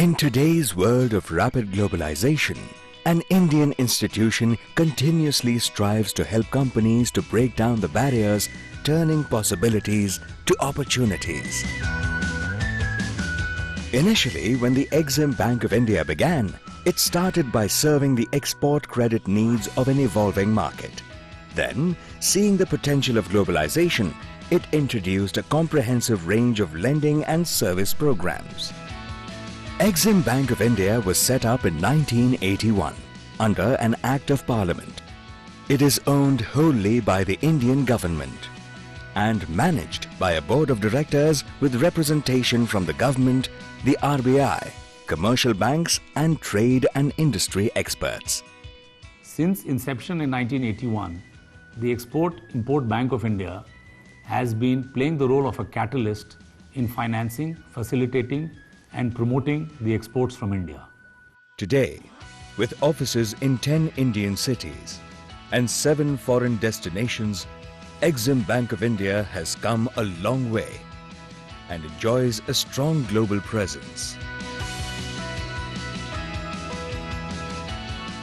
In today's world of rapid globalization, an Indian institution continuously strives to help companies to break down the barriers, turning possibilities to opportunities. Initially, when the Exim Bank of India began, it started by serving the export credit needs of an evolving market. Then, seeing the potential of globalization, it introduced a comprehensive range of lending and service programs. Exim Bank of India was set up in 1981 under an Act of Parliament. It is owned wholly by the Indian government and managed by a board of directors with representation from the government, the RBI, commercial banks and trade and industry experts. Since inception in 1981, the Export-Import Bank of India has been playing the role of a catalyst in financing, facilitating and promoting the exports from India. Today, with offices in 10 Indian cities and 7 foreign destinations, Exim Bank of India has come a long way and enjoys a strong global presence.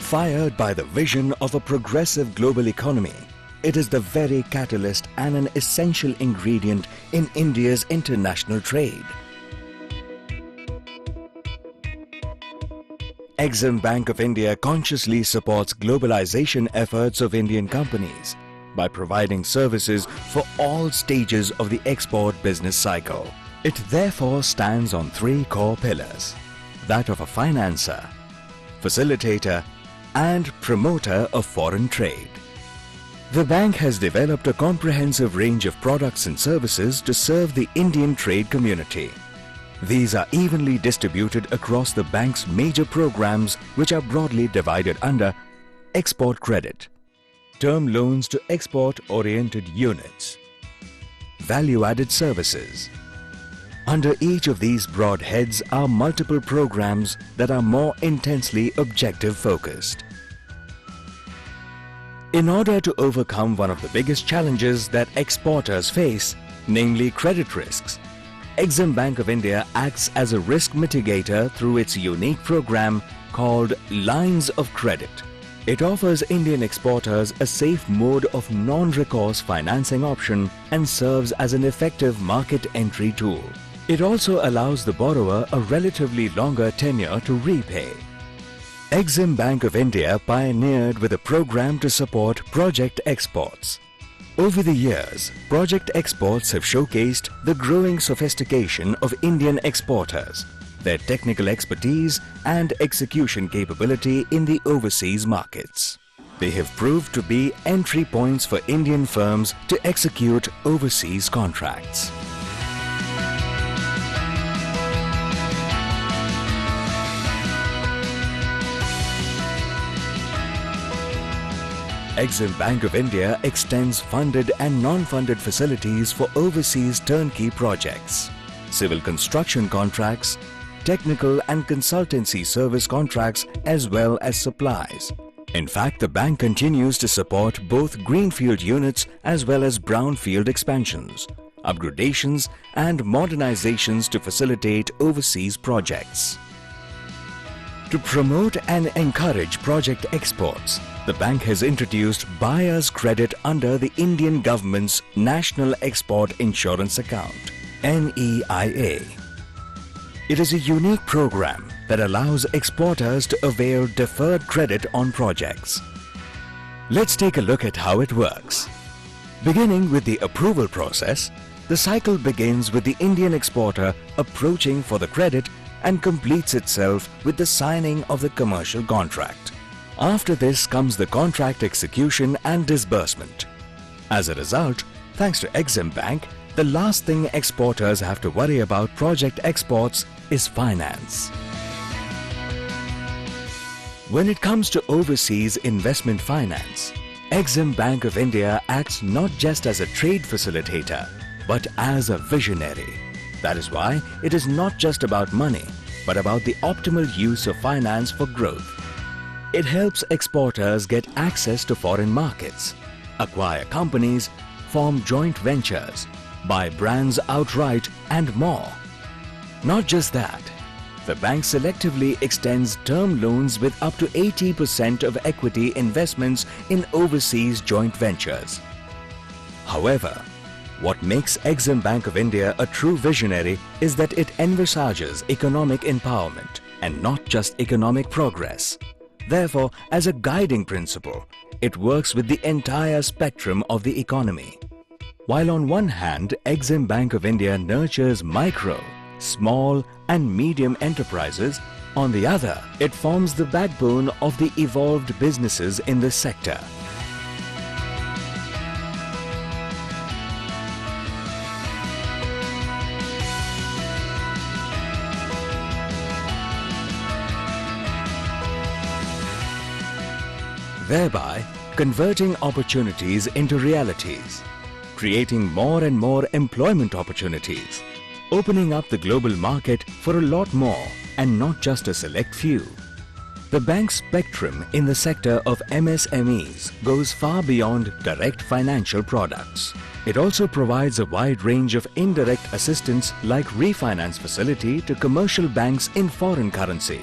Fired by the vision of a progressive global economy, it is the very catalyst and an essential ingredient in India's international trade. Exim Bank of India consciously supports globalization efforts of Indian companies by providing services for all stages of the export business cycle. It therefore stands on 3 core pillars: that of a financer, facilitator, and promoter of foreign trade. The bank has developed a comprehensive range of products and services to serve the Indian trade community. These are evenly distributed across the bank's major programs, which are broadly divided under export credit, term loans to export-oriented units, value-added services. Under each of these broad heads are multiple programs that are more intensely objective-focused. In order to overcome one of the biggest challenges that exporters face, namely credit risks, Exim Bank of India acts as a risk mitigator through its unique program called Lines of Credit. It offers Indian exporters a safe mode of non-recourse financing option and serves as an effective market entry tool. It also allows the borrower a relatively longer tenure to repay. Exim Bank of India pioneered with a program to support project exports. Over the years, project exports have showcased the growing sophistication of Indian exporters, their technical expertise and execution capability in the overseas markets. They have proved to be entry points for Indian firms to execute overseas contracts. Exim Bank of India extends funded and non-funded facilities for overseas turnkey projects, civil construction contracts, technical and consultancy service contracts as well as supplies. In fact, the bank continues to support both greenfield units as well as brownfield expansions, upgradations and modernizations to facilitate overseas projects. To promote and encourage project exports, the bank has introduced buyer's credit under the Indian government's National Export Insurance Account, NEIA. It is a unique program that allows exporters to avail deferred credit on projects. Let's take a look at how it works. Beginning with the approval process, the cycle begins with the Indian exporter approaching for the credit and completes itself with the signing of the commercial contract. After this comes the contract execution and disbursement. As a result, thanks to Exim Bank, the last thing exporters have to worry about project exports is finance. When it comes to overseas investment finance, Exim Bank of India acts not just as a trade facilitator, but as a visionary. That is why it is not just about money, but about the optimal use of finance for growth. It helps exporters get access to foreign markets, acquire companies, form joint ventures, buy brands outright and more. Not just that, the bank selectively extends term loans with up to 80% of equity investments in overseas joint ventures. However, what makes Exim Bank of India a true visionary is that it envisages economic empowerment and not just economic progress. Therefore, as a guiding principle, it works with the entire spectrum of the economy. While on one hand, Exim Bank of India nurtures micro, small and medium enterprises, on the other, it forms the backbone of the evolved businesses in this sector. Thereby converting opportunities into realities, creating more and more employment opportunities, opening up the global market for a lot more and not just a select few. The bank's spectrum in the sector of MSMEs goes far beyond direct financial products. It also provides a wide range of indirect assistance like refinance facility to commercial banks in foreign currency.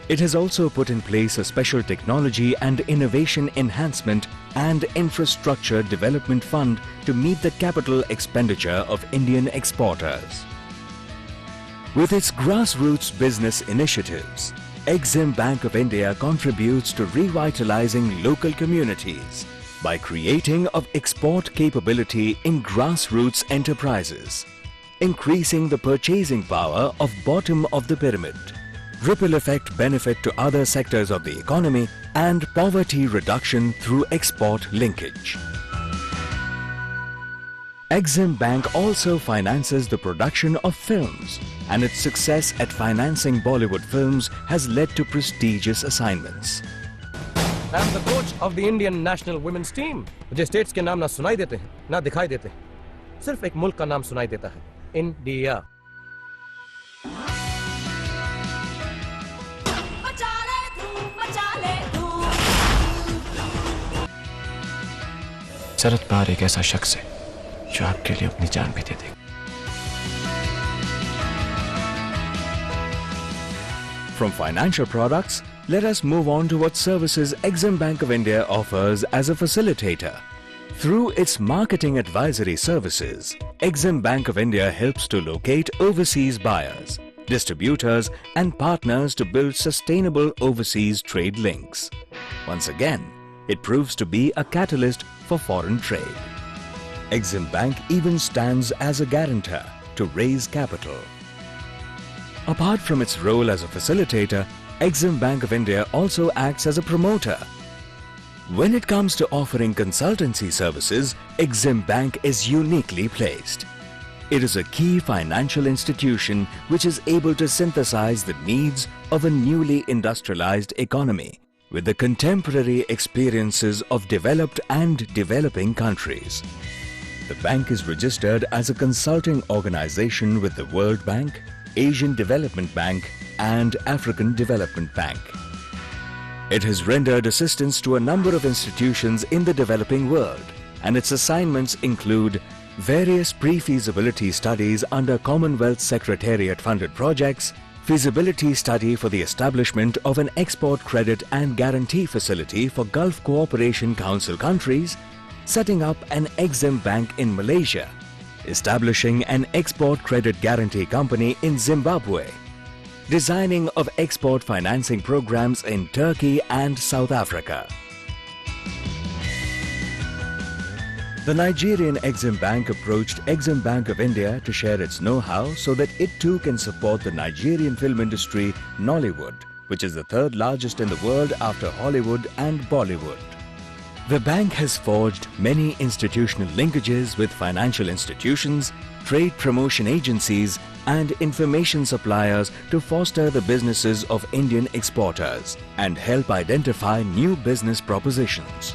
It has also put in place a special technology and innovation enhancement and infrastructure development fund to meet the capital expenditure of Indian exporters. With its grassroots business initiatives, Exim Bank of India contributes to revitalizing local communities by creating of export capability in grassroots enterprises, increasing the purchasing power of bottom of the pyramid, ripple effect benefit to other sectors of the economy, and poverty reduction through export linkage. Exim Bank also finances the production of films, and its success at financing Bollywood films has led to prestigious assignments. I am the coach of the Indian national women's team. मुझे states के नाम ना सुनाई देते हैं, ना दिखाई देते हैं. सिर्फ एक मुल्क का नाम सुनाई देता है, India. शरद पवार एक ऐसा शख्स है जो आपके लिए अपनी जान भी दे देगा. From financial products, let us move on to what services Exim Bank of India offers as a facilitator. Through its marketing advisory services, Exim Bank of India helps to locate overseas buyers, distributors and partners to build sustainable overseas trade links. Once again, it proves to be a catalyst for foreign trade. Exim Bank even stands as a guarantor to raise capital. Apart from its role as a facilitator, Exim Bank of India also acts as a promoter. When it comes to offering consultancy services, Exim Bank is uniquely placed. It is a key financial institution which is able to synthesize the needs of a newly industrialized economy with the contemporary experiences of developed and developing countries. The bank is registered as a consulting organization with the World Bank, Asian Development Bank and African Development Bank. It has rendered assistance to a number of institutions in the developing world, and its assignments include various pre-feasibility studies under Commonwealth Secretariat-funded projects, feasibility study for the establishment of an export credit and guarantee facility for Gulf Cooperation Council countries, setting up an Exim Bank in Malaysia, establishing an export credit guarantee company in Zimbabwe, designing of export financing programs in Turkey and South Africa. The Nigerian Exim Bank approached Exim Bank of India to share its know-how so that it too can support the Nigerian film industry, Nollywood, which is the third largest in the world after Hollywood and Bollywood. The bank has forged many institutional linkages with financial institutions, trade promotion agencies and information suppliers to foster the businesses of Indian exporters and help identify new business propositions.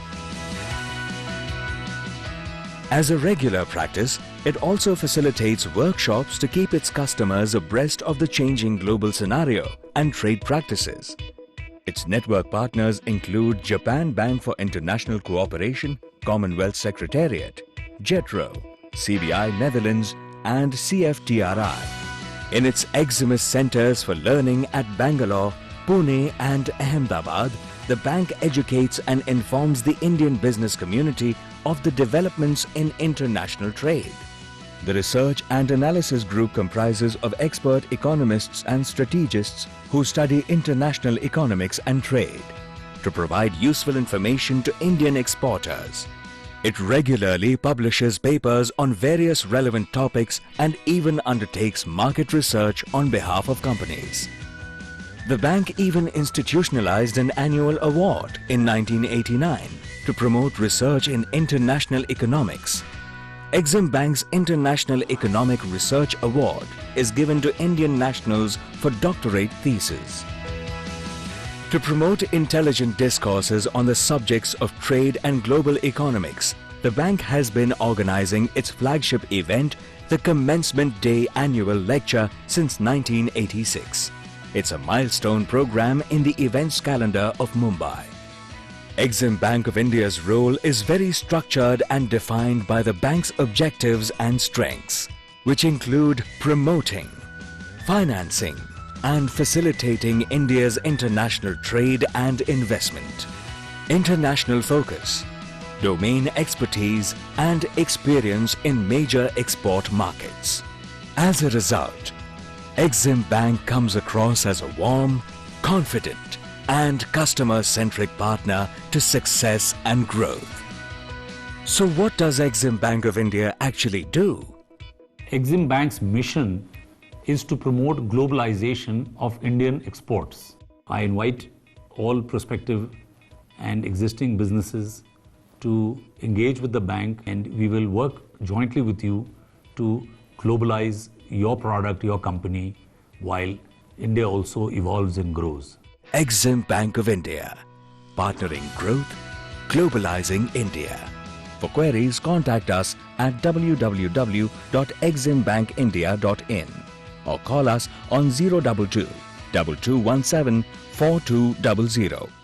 As a regular practice, it also facilitates workshops to keep its customers abreast of the changing global scenario and trade practices. Its network partners include Japan Bank for International Cooperation, Commonwealth Secretariat, JETRO, CBI Netherlands and CFTRI. In its Eximus centers for learning at Bangalore, Pune and Ahmedabad, the bank educates and informs the Indian business community of the developments in international trade. The Research and Analysis Group comprises of expert economists and strategists who study international economics and trade to provide useful information to Indian exporters. It regularly publishes papers on various relevant topics and even undertakes market research on behalf of companies. The bank even institutionalized an annual award in 1989 to promote research in international economics. Exim Bank's International Economic Research Award is given to Indian nationals for doctorate theses. To promote intelligent discourses on the subjects of trade and global economics, the bank has been organizing its flagship event, the Commencement Day Annual Lecture, since 1986. It's a milestone program in the events calendar of Mumbai. Exim Bank of India's role is very structured and defined by the bank's objectives and strengths, which include promoting, financing, and facilitating India's international trade and investment, international focus, domain expertise, and experience in major export markets. As a result, Exim Bank comes across as a warm, confident, and customer-centric partner to success and growth. So what does Exim Bank of India actually do? Exim Bank's mission is to promote globalization of Indian exports. I invite all prospective and existing businesses to engage with the bank, and we will work jointly with you to globalize your product, your company, while India also evolves and grows. Exim Bank of India, partnering growth, globalizing India. For queries, contact us at www.eximbankindia.in or call us on 022 2217 4200.